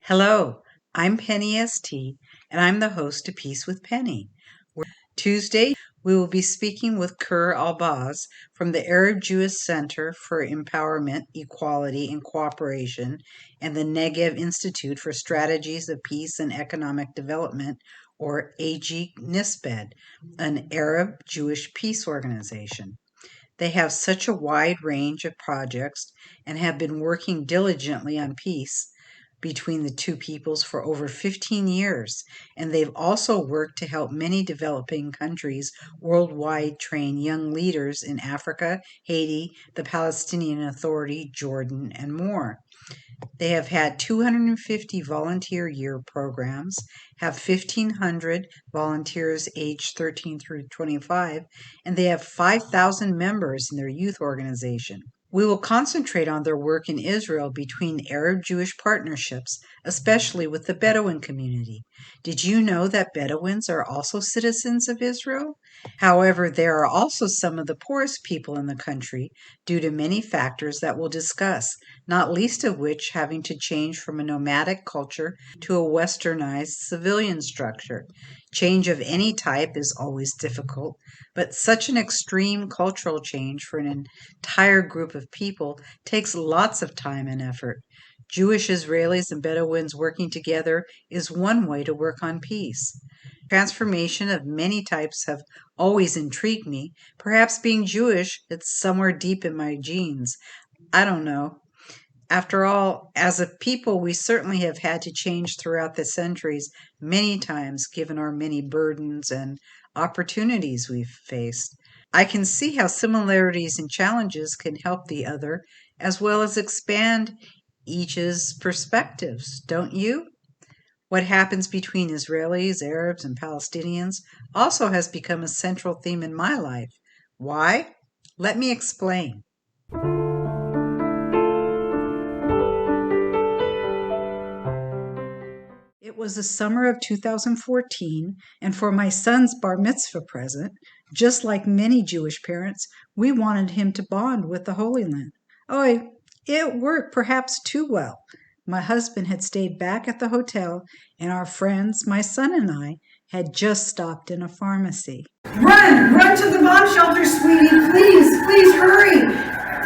Hello, I'm Penny S.Tee, and I'm the host of Peace with Penny. Tuesday, we will be speaking with Kher Albaz from the Arab Jewish Center for Empowerment, Equality, and Cooperation and the Negev Institute for Strategies of Peace and Economic Development, or AJEEC-NISPED, an Arab Jewish peace organization. They have such a wide range of projects and have been working diligently on peace between the two peoples for over 15 years, and they've also worked to help many developing countries worldwide train young leaders in Africa, Haiti, the Palestinian Authority, Jordan, and more. They have had 250 volunteer year programs, have 1,500 volunteers aged 13 through 25, and they have 5,000 members in their youth organization. We will concentrate on their work in Israel between Arab-Jewish partnerships, especially with the Bedouin community. Did you know that Bedouins are also citizens of Israel? However, there are also some of the poorest people in the country due to many factors that we'll discuss, not least of which having to change from a nomadic culture to a westernized civilian structure. Change of any type is always difficult, but such an extreme cultural change for an entire group of people takes lots of time and effort. Jewish Israelis and Bedouins working together is one way to work on peace. Transformation of many types have always intrigued me. Perhaps being Jewish, it's somewhere deep in my genes. I don't know. After all, as a people, we certainly have had to change throughout the centuries many times, given our many burdens and opportunities we've faced. I can see how similarities and challenges can help the other, as well as expand each's perspectives, don't you? What happens between Israelis, Arabs, and Palestinians also has become a central theme in my life. Why? Let me explain. It was the summer of 2014, and for my son's bar mitzvah present, just like many Jewish parents, we wanted him to bond with the Holy Land. Oh, it worked perhaps too well. My husband had stayed back at the hotel, and our friends, my son and I, had just stopped in a pharmacy. Run to the bomb shelter, sweetie, please hurry.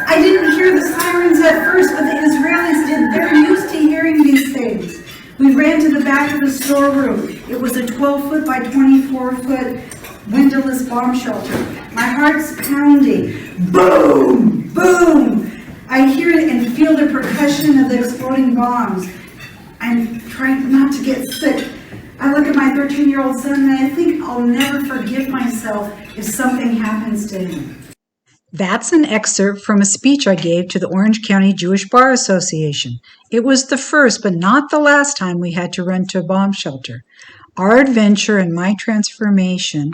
I didn't hear the sirens at first, but the Israelis did. They're used to hearing these things. We ran to the back of the storeroom. It was a 12-foot by 24-foot windowless bomb shelter. My heart's pounding. Boom! Boom! I hear it and feel the percussion of the exploding bombs. I'm trying not to get sick. I look at my 13-year-old son and I think I'll never forgive myself if something happens to him. That's an excerpt from a speech I gave to the Orange County Jewish Bar Association. It was the first, but not the last time we had to run to a bomb shelter. Our adventure and my transformation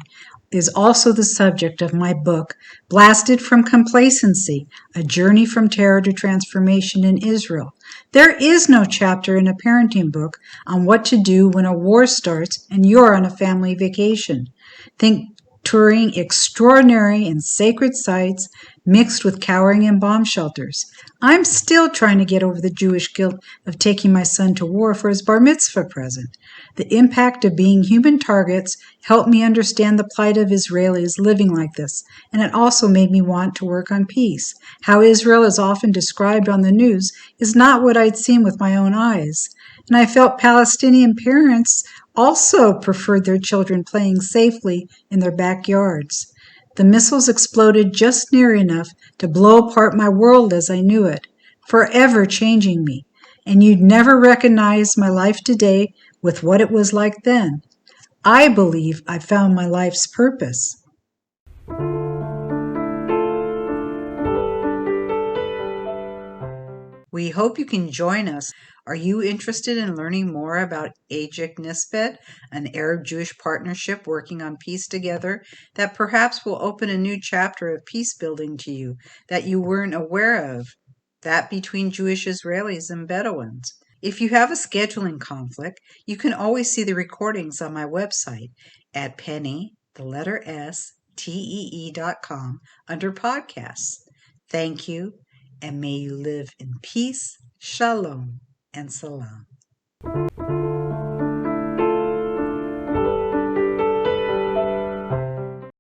is also the subject of my book, Blasted from Complacency, A Journey from Terror to Transformation in Israel. There is no chapter in a parenting book on what to do when a war starts and you're on a family vacation. Think touring extraordinary and sacred sites mixed with cowering in bomb shelters. I'm still trying to get over the Jewish guilt of taking my son to war for his bar mitzvah present. The impact of being human targets helped me understand the plight of Israelis living like this, and it also made me want to work on peace. How Israel is often described on the news is not what I'd seen with my own eyes. And I felt Palestinian parents also preferred their children playing safely in their backyards. The missiles exploded just near enough to blow apart my world as I knew it, forever changing me. And you'd never recognize my life today with what it was like then. I believe I found my life's purpose. We hope you can join us. Are you interested in learning more about AJEEC-NISPED, an Arab-Jewish partnership working on peace together that perhaps will open a new chapter of peace building to you that you weren't aware of, that between Jewish Israelis and Bedouins? If you have a scheduling conflict, you can always see the recordings on my website at penny.s.tee.com under podcasts. Thank you, and may you live in peace, shalom, and salam.